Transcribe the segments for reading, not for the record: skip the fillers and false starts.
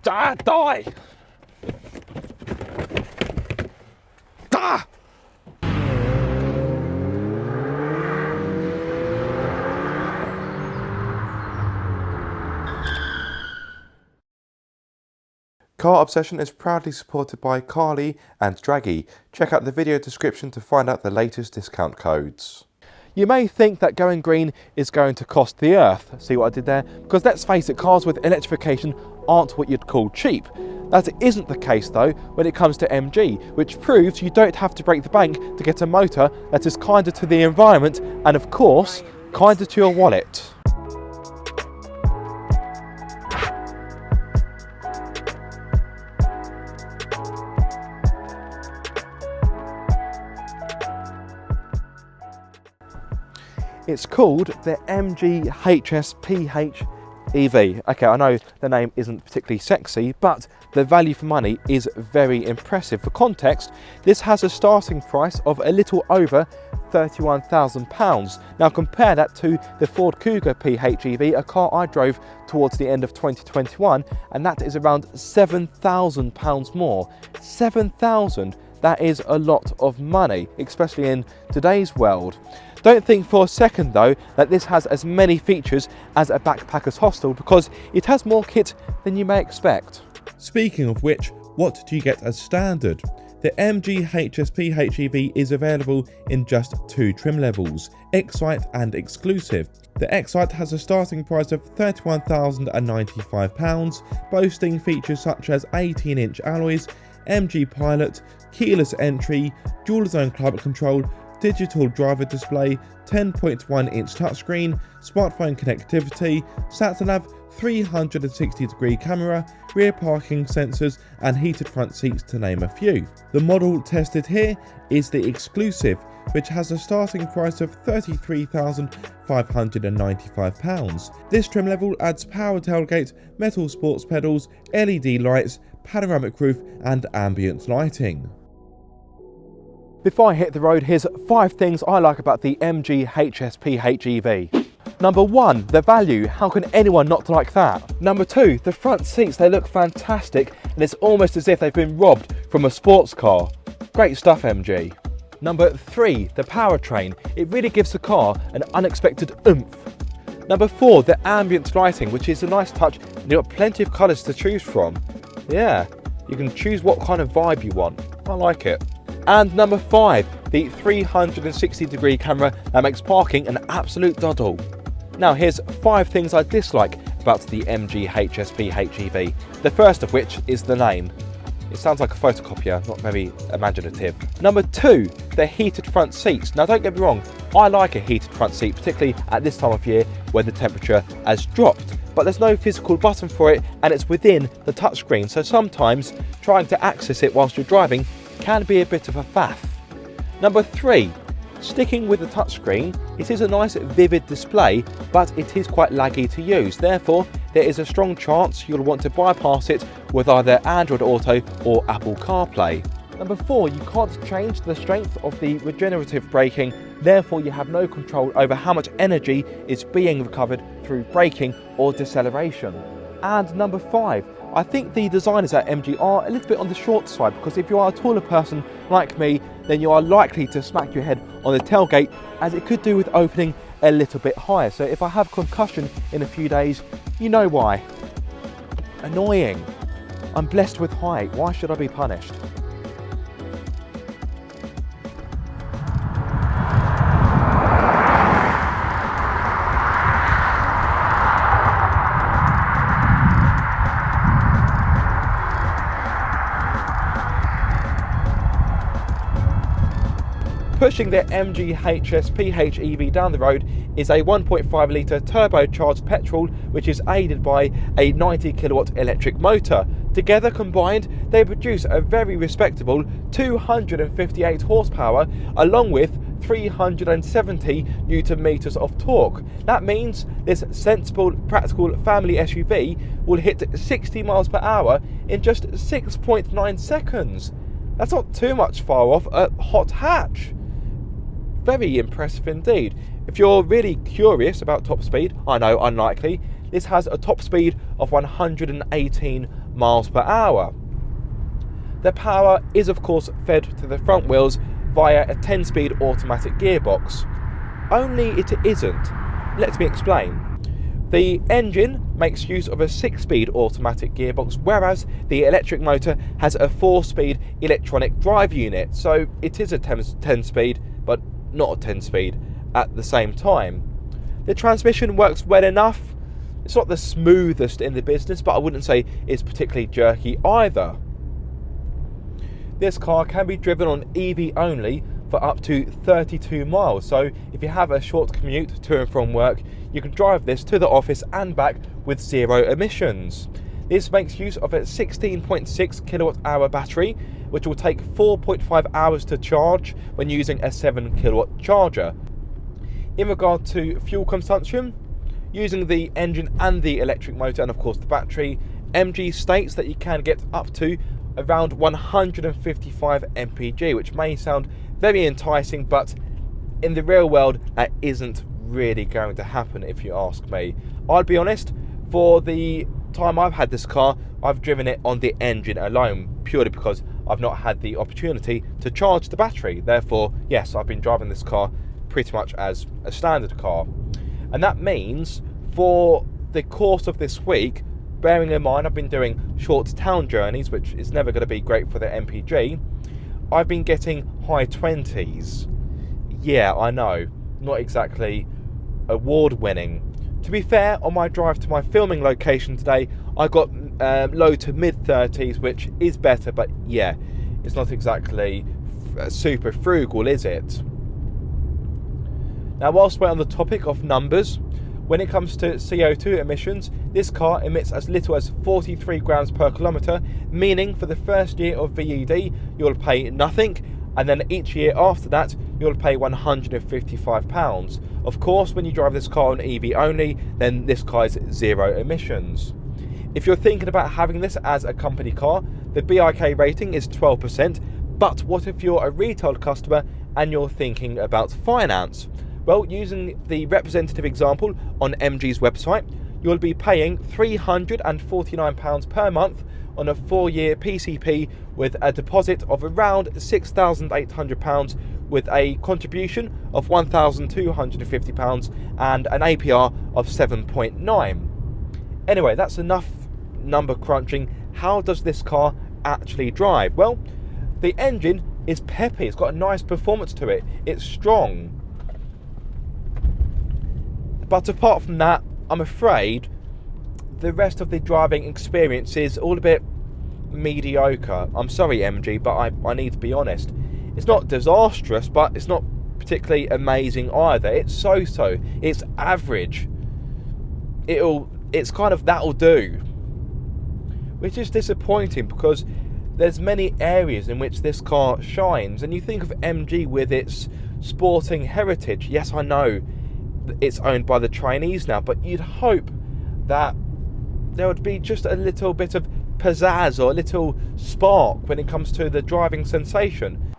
Die! Ah! Car Obsession is proudly supported by Carly and Draggy. Check out the video description to find out the latest discount codes. You may think that going green is going to cost the earth. See what I did there? Because let's face it, cars with electrification aren't what you'd call cheap. That isn't the case though when it comes to MG, which proves you don't have to break the bank to get a motor that is kinder to the environment and of course, kinder to your wallet. It's called the MG HS PHEV. Okay, I know the name isn't particularly sexy, but the value for money is very impressive. For context, this has a starting price of a little over £31,000. Now compare that to the Ford Kuga PHEV, a car I drove towards the end of 2021, and that is around £7,000 more. £7,000, that is a lot of money, especially in today's world. Don't think for a second though that this has as many features as a backpacker's hostel, because it has more kit than you may expect. Speaking of which, what do you get as standard? The MG HS PHEV is available in just 2 trim levels, Excite and Exclusive. The Excite has a starting price of £31,095, boasting features such as 18-inch alloys, MG Pilot, keyless entry, dual zone climate control, digital driver display, 10.1-inch touchscreen, smartphone connectivity, sat-nav, 360-degree camera, rear parking sensors and heated front seats to name a few. The model tested here is the Exclusive, which has a starting price of £33,595. This trim level adds power tailgate, metal sports pedals, LED lights, panoramic roof and ambient lighting. Before I hit the road, here's 5 things I like about the MG HS PHEV. Number 1, the value. How can anyone not like that? Number 2, the front seats, they look fantastic and it's almost as if they've been robbed from a sports car. Great stuff, MG. Number 3, the powertrain. It really gives the car an unexpected oomph. Number 4, the ambient lighting, which is a nice touch and you've got plenty of colours to choose from. Yeah, you can choose what kind of vibe you want. I like it. And number 5, the 360-degree camera that makes parking an absolute doddle. Now here's 5 things I dislike about the MG HS PHEV. The first of which is the name. It sounds like a photocopier, not very imaginative. Number 2, the heated front seats. Now don't get me wrong, I like a heated front seat, particularly at this time of year where the temperature has dropped. But there's no physical button for it and it's within the touchscreen, so sometimes trying to access it whilst you're driving can be a bit of a faff. Number 3, sticking with the touchscreen, it is a nice vivid display, but it is quite laggy to use. Therefore, there is a strong chance you'll want to bypass it with either Android Auto or Apple CarPlay. Number 4, you can't change the strength of the regenerative braking, therefore you have no control over how much energy is being recovered through braking or deceleration. And number 5, I think the designers at MG are a little bit on the short side, because if you are a taller person like me, then you are likely to smack your head on the tailgate, as it could do with opening a little bit higher. So if I have concussion in a few days, you know why. Annoying. I'm blessed with height, why should I be punished? Pushing the MG HS PHEV down the road is a 1.5 litre turbocharged petrol, which is aided by a 90 kilowatt electric motor. Together combined, they produce a very respectable 258 horsepower along with 370 newton meters of torque. That means this sensible, practical family SUV will hit 60 miles per hour in just 6.9 seconds. That's not too much far off a hot hatch. Very impressive indeed. If you're really curious about top speed, I know, unlikely, this has a top speed of 118 miles per hour. The power is of course fed to the front wheels via a 10-speed automatic gearbox. Only it isn't. Let me explain. The engine makes use of a 6-speed automatic gearbox, whereas the electric motor has a 4-speed electronic drive unit, so it is a 10-speed, but not a 10-speed at the same time. The transmission works well enough. It's not the smoothest in the business, but I wouldn't say it's particularly jerky either. This car can be driven on EV only for up to 32 miles, so if you have a short commute to and from work, you can drive this to the office and back with 0 emissions. This makes use of a 16.6 kilowatt hour battery, which will take 4.5 hours to charge when using a 7 kilowatt charger. In regard to fuel consumption, using the engine and the electric motor and of course the battery, MG states that you can get up to around 155 mpg, which may sound very enticing, but in the real world that isn't really going to happen if you ask me. I'll be honest, for the time I've had this car, I've driven it on the engine alone, purely because I've not had the opportunity to charge the battery. Therefore, yes, I've been driving this car pretty much as a standard car. And that means for the course of this week, bearing in mind I've been doing short town journeys, which is never going to be great for the MPG, I've been getting high 20s. Yeah, I know, not exactly award winning. To be fair, on my drive to my filming location today, I got low to mid 30s, which is better, but yeah, it's not exactly super frugal, is it? Now, whilst we're on the topic of numbers, when it comes to CO2 emissions, this car emits as little as 43 grams per kilometre, meaning for the first year of VED you'll pay nothing, and then each year after that you'll pay £155. Of course, when you drive this car on EV only, then this car is 0 emissions. If you're thinking about having this as a company car, the BIK rating is 12%, but what if you're a retail customer and you're thinking about finance? Well, using the representative example on MG's website, you'll be paying £349 per month on a 4-year PCP with a deposit of around £6,800 with a contribution of £1,250 and an APR of 7.9. Anyway, that's enough number crunching. How does this car actually drive? Well, the engine is peppy, it's got a nice performance to it, it's strong. But apart from that, I'm afraid the rest of the driving experience is all a bit mediocre. I'm sorry, MG, but I need to be honest. It's not disastrous, but it's not particularly amazing either. It's so-so. It's average. It's kind of that'll do. Which is disappointing because there's many areas in which this car shines. And you think of MG with its sporting heritage. Yes, I know it's owned by the Chinese now, but you'd hope that there would be just a little bit of pizzazz or a little spark when it comes to the driving sensation.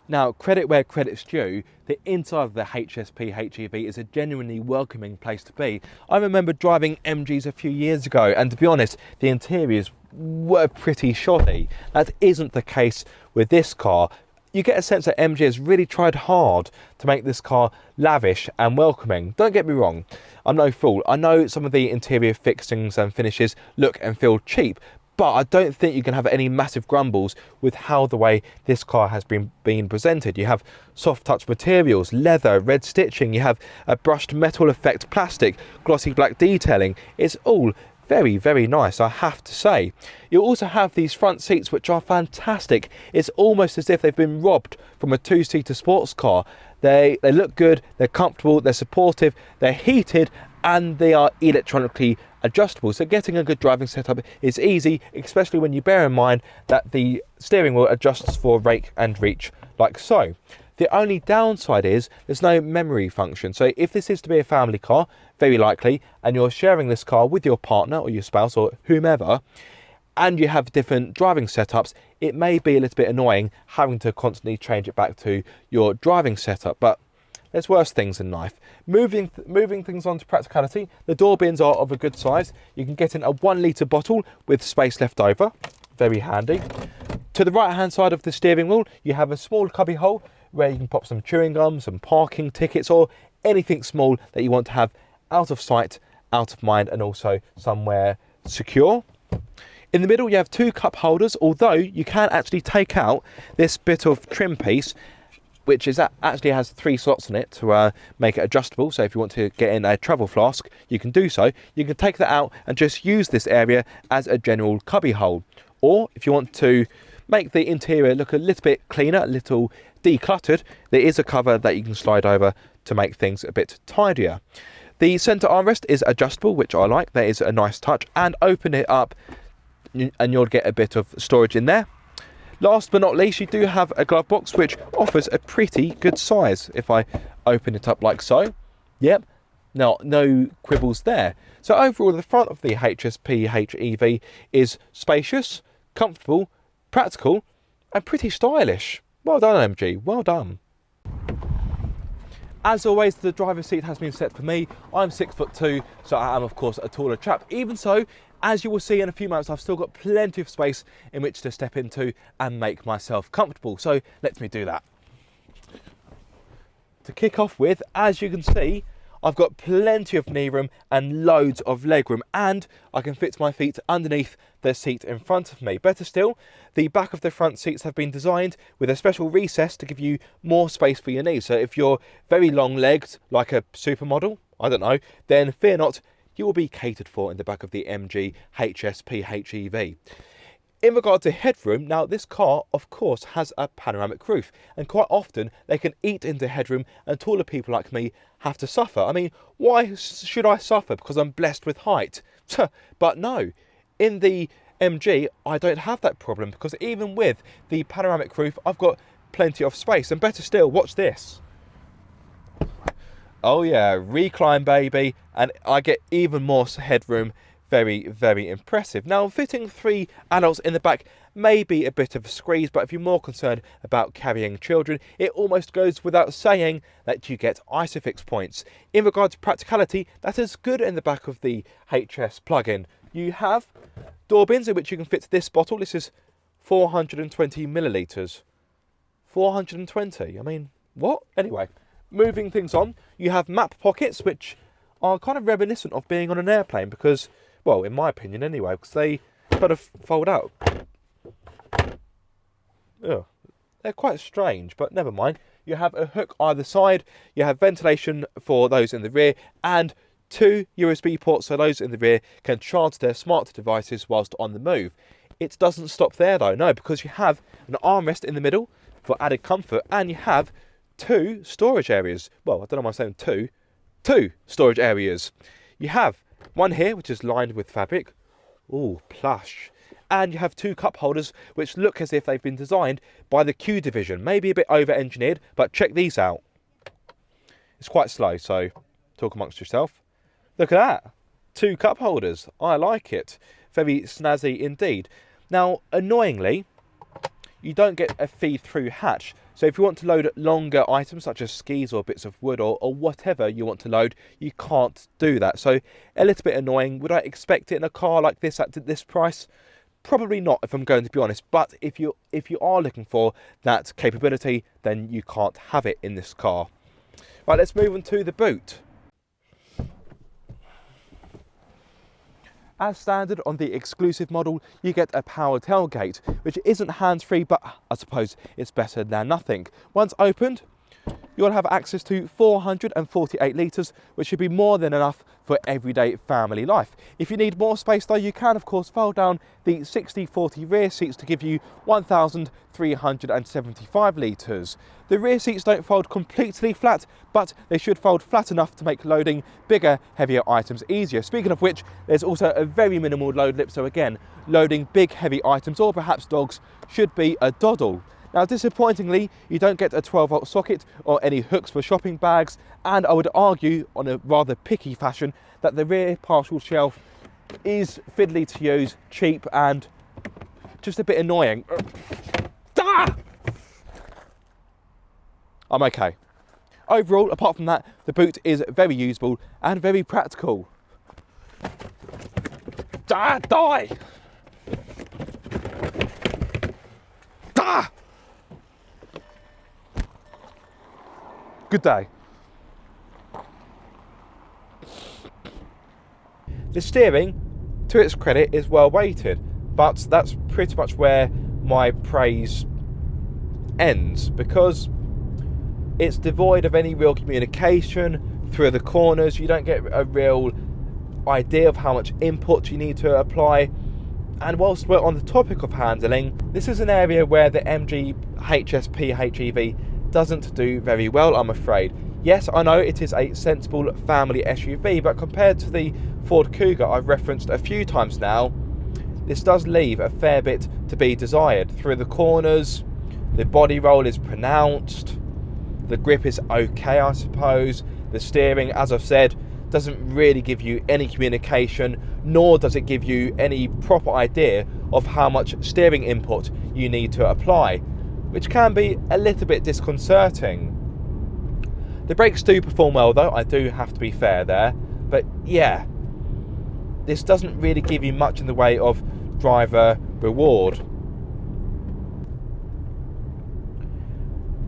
Now, credit where credit's due, the inside of the HSP HEV is a genuinely welcoming place to be. I remember driving MGs a few years ago, and to be honest, the interiors were pretty shoddy. That isn't the case with this car. You get a sense that MG has really tried hard to make this car lavish and welcoming. Don't get me wrong, I'm no fool. I know some of the interior fixings and finishes look and feel cheap, but I don't think you can have any massive grumbles with how the way this car has been presented. You have soft touch materials, leather, red stitching, you have a brushed metal effect plastic, glossy black detailing. It's all very, very nice, I have to say. You also have these front seats which are fantastic. It's almost as if they've been robbed from a two-seater sports car. They look good, they're comfortable, they're supportive, they're heated, and they are electronically adjustable. So getting a good driving setup is easy, especially when you bear in mind that the steering wheel adjusts for rake and reach like so. The only downside is there's no memory function. So if this is to be a family car, very likely, and you're sharing this car with your partner or your spouse or whomever, and you have different driving setups, it may be a little bit annoying having to constantly change it back to your driving setup. But there's worse things in life. Moving things on to practicality, the door bins are of a good size. You can get in a 1 litre bottle with space left over. Very handy. To the right hand side of the steering wheel, you have a small cubby hole where you can pop some chewing gum, some parking tickets, or anything small that you want to have out of sight, out of mind, and also somewhere secure. In the middle, you have 2 cup holders, although you can actually take out this bit of trim piece, which is actually has 3 slots in it to make it adjustable. So if you want to get in a travel flask, you can do so. You can take that out and just use this area as a general cubby hole. Or if you want to make the interior look a little bit cleaner, a little decluttered, there is a cover that you can slide over to make things a bit tidier. The centre armrest is adjustable, which I like. That is a nice touch. And open it up and you'll get a bit of storage in there. Last but not least, you do have a glove box which offers a pretty good size. If I open it up like so, yep, no quibbles there. So overall, the front of the HS PHEV is spacious, comfortable, practical, and pretty stylish. Well done, MG, well done. As always, the driver's seat has been set for me. I'm 6'2", so I am of course a taller chap. Even so, as you will see in a few moments, I've still got plenty of space in which to step into and make myself comfortable. So let me do that. To kick off with, as you can see, I've got plenty of knee room and loads of leg room, and I can fit my feet underneath the seat in front of me. Better still, the back of the front seats have been designed with a special recess to give you more space for your knees. So if you're very long legged, like a supermodel, I don't know, then fear not, you will be catered for in the back of the MG HS PHEV. In regard to headroom, now this car of course has a panoramic roof, and quite often they can eat into headroom and taller people like me have to suffer. I mean, why should I suffer because I'm blessed with height? But no, in the MG I don't have that problem, because even with the panoramic roof I've got plenty of space. And better still, watch this. Oh yeah, recline baby, and I get even more headroom. Very, very impressive. Now, fitting 3 adults in the back may be a bit of a squeeze, but if you're more concerned about carrying children, it almost goes without saying that you get ISOFIX points. In regard to practicality, that is good in the back of the HS plug-in. You have door bins in which you can fit this bottle. This is 420 millilitres. 420, I mean, what? Anyway, moving things on, you have map pockets, which are kind of reminiscent of being on an airplane, because, well, in my opinion anyway, because they kind of fold out. Ugh. They're quite strange, but never mind. You have a hook either side, you have ventilation for those in the rear, and 2 USB ports so those in the rear can charge their smart devices whilst on the move. It doesn't stop there though, no, because you have an armrest in the middle for added comfort, and you have 2 storage areas. Well, I don't know why I'm saying 2 storage areas. You have one here which is lined with fabric, ooh, plush, and you have 2 cup holders which look as if they've been designed by the Q division. Maybe a bit over engineered, but check these out. It's quite slow, so talk amongst yourself. Look at that, 2 cup holders. I like it, very snazzy indeed. Now, annoyingly, you don't get a feed-through hatch. So if you want to load longer items such as skis or bits of wood or whatever you want to load, you can't do that. So a little bit annoying. Would I expect it in a car like this at this price? Probably not, if I'm going to be honest. But if you are looking for that capability, then you can't have it in this car. Right, let's move on to the boot. As standard on the exclusive model, you get a power tailgate, which isn't hands-free, but I suppose it's better than nothing. Once opened, you'll have access to 448 litres, which should be more than enough for everyday family life. If you need more space though, you can of course fold down the 60/40 rear seats to give you 1,375 litres. The rear seats don't fold completely flat, but they should fold flat enough to make loading bigger, heavier items easier. Speaking of which, there's also a very minimal load lip, so again, loading big heavy items or perhaps dogs should be a doddle. Now, disappointingly, you don't get a 12-volt socket or any hooks for shopping bags, and I would argue, on a rather picky fashion, that the rear partial shelf is fiddly to use, cheap, and just a bit annoying. Ah! I'm okay. Overall, apart from that, the boot is very usable and very practical. Die! Die! Good day. The steering, to its credit, is well weighted, but that's pretty much where my praise ends, because it's devoid of any real communication through the corners. You don't get a real idea of how much input you need to apply. And whilst we're on the topic of handling, this is an area where the MG HS PHEV doesn't do very well, I'm afraid. Yes, I know it is a sensible family SUV, but compared to the Ford Kuga I've referenced a few times now, this does leave a fair bit to be desired. Through the corners, the body roll is pronounced, the grip is okay, I suppose. The steering, as I've said, doesn't really give you any communication, nor does it give you any proper idea of how much steering input you need to apply, which can be a little bit disconcerting. The brakes do perform well though, I do have to be fair there, but yeah, this doesn't really give you much in the way of driver reward.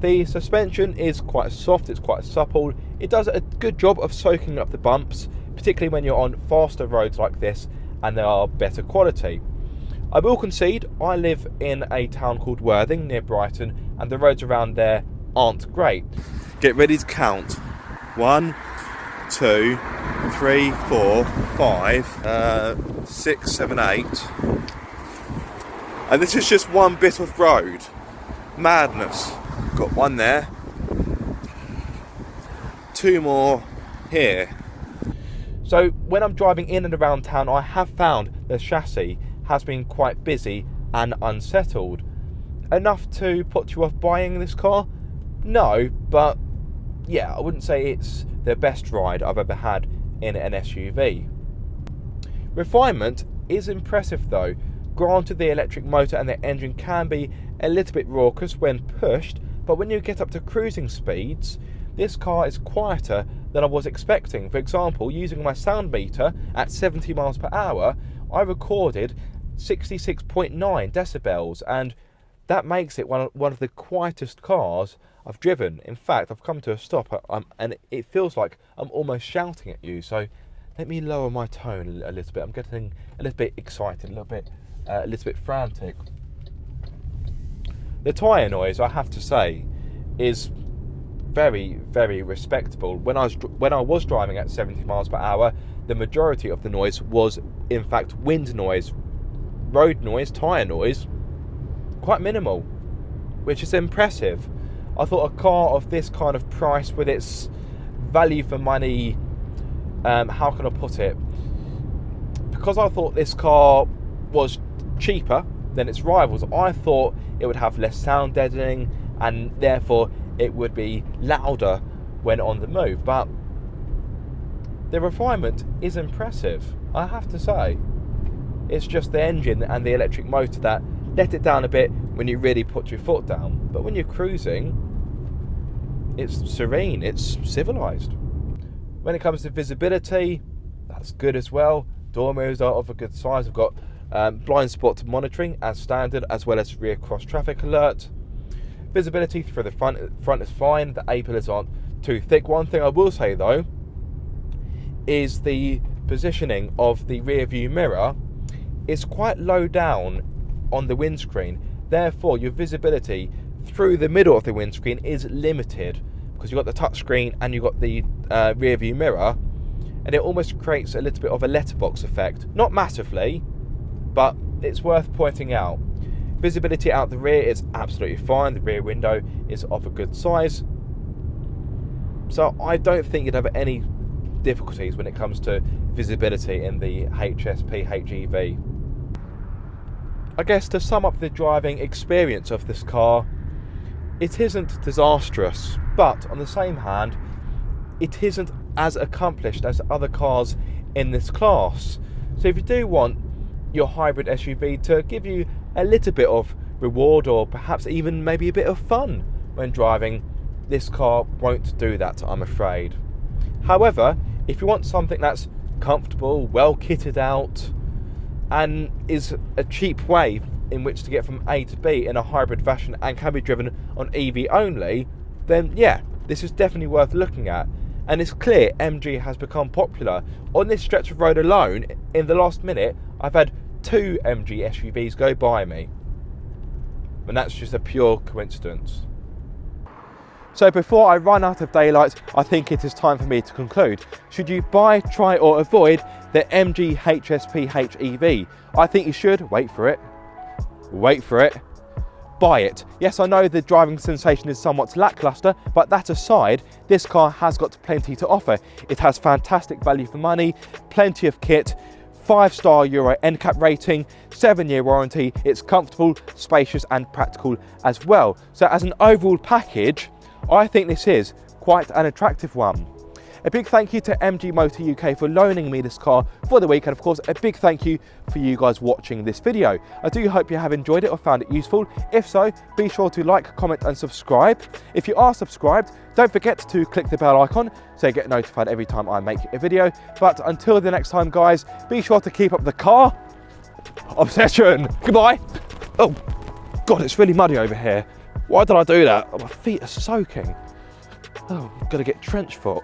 The suspension is quite soft, it's quite supple. It does a good job of soaking up the bumps, particularly when you're on faster roads like this and they are better quality. I will concede, I live in a town called Worthing near Brighton, and the roads around there aren't great. Get ready to count. 1, 2, 3, 4, 5, 6, 7, 8. And this is just one bit of road. Madness. Got one there. 2 more here. So when I'm driving in and around town, I have found the chassis has been quite busy and unsettled. Enough to put you off buying this car? No, but yeah, I wouldn't say it's the best ride I've ever had in an SUV. Refinement is impressive though. Granted, the electric motor and the engine can be a little bit raucous when pushed, but when you get up to cruising speeds, this car is quieter than I was expecting. For example, using my sound meter at 70 miles per hour, I recorded 66.9 decibels, and that makes it one of the quietest cars I've driven. In fact, I've come to a stop and it feels like I'm almost shouting at you. So let me lower my tone a little bit. I'm getting a little bit excited, a little bit frantic. The tyre noise, I have to say, is very, very respectable. When I was driving at 70 miles per hour, the majority of the noise was in fact wind noise. Road noise, tyre noise, quite minimal, which is impressive. I thought a car of this kind of price, with its value for money, how can I put it? Because I thought this car was cheaper than its rivals, I thought it would have less sound deadening and therefore it would be louder when on the move. But the refinement is impressive, I have to say. It's just the engine and the electric motor that let it down a bit when you really put your foot down. But when you're cruising, it's serene, it's civilised. When it comes to visibility, that's good as well. Door mirrors are of a good size. I've got blind spot monitoring as standard, as well as rear cross traffic alert. Visibility through the front is fine. The A-pillars aren't too thick. One thing I will say though is the positioning of the rear view mirror is quite low down on the windscreen. Therefore, your visibility through the middle of the windscreen is limited, because you've got the touchscreen and you've got the rear view mirror, and it almost creates a little bit of a letterbox effect. Not massively, but it's worth pointing out. Visibility out the rear is absolutely fine. The rear window is of a good size, so I don't think you'd have any difficulties when it comes to visibility in the HS PHEV. I guess to sum up the driving experience of this car, it isn't disastrous, but on the same hand, it isn't as accomplished as other cars in this class. So if you do want your hybrid SUV to give you a little bit of reward, or perhaps even maybe a bit of fun when driving, this car won't do that, I'm afraid. However, if you want something that's comfortable, well kitted out, and is a cheap way in which to get from A to B in a hybrid fashion and can be driven on EV only, then yeah, this is definitely worth looking at. And it's clear MG has become popular. On this stretch of road alone, in the last minute, I've had 2 MG SUVs go by me. And that's just a pure coincidence. So before I run out of daylight, I think it is time for me to conclude. Should you buy, try or avoid the MG HS PHEV? I think you should. Wait for it. Buy it. Yes, I know the driving sensation is somewhat lackluster, but that aside, this car has got plenty to offer. It has fantastic value for money, plenty of kit, 5-star Euro NCAP rating, 7-year warranty. It's comfortable, spacious and practical as well. So as an overall package, I think this is quite an attractive one. A big thank you to MG Motor UK for loaning me this car for the week, and of course a big thank you for you guys watching this video. I do hope you have enjoyed it or found it useful. If so, be sure to like, comment and subscribe. If you are subscribed, don't forget to click the bell icon so you get notified every time I make a video. But until the next time guys, be sure to keep up the car obsession. Goodbye. Oh God, it's really muddy over here. Why did I do that? Oh, my feet are soaking. Oh, I'm gonna get trench foot.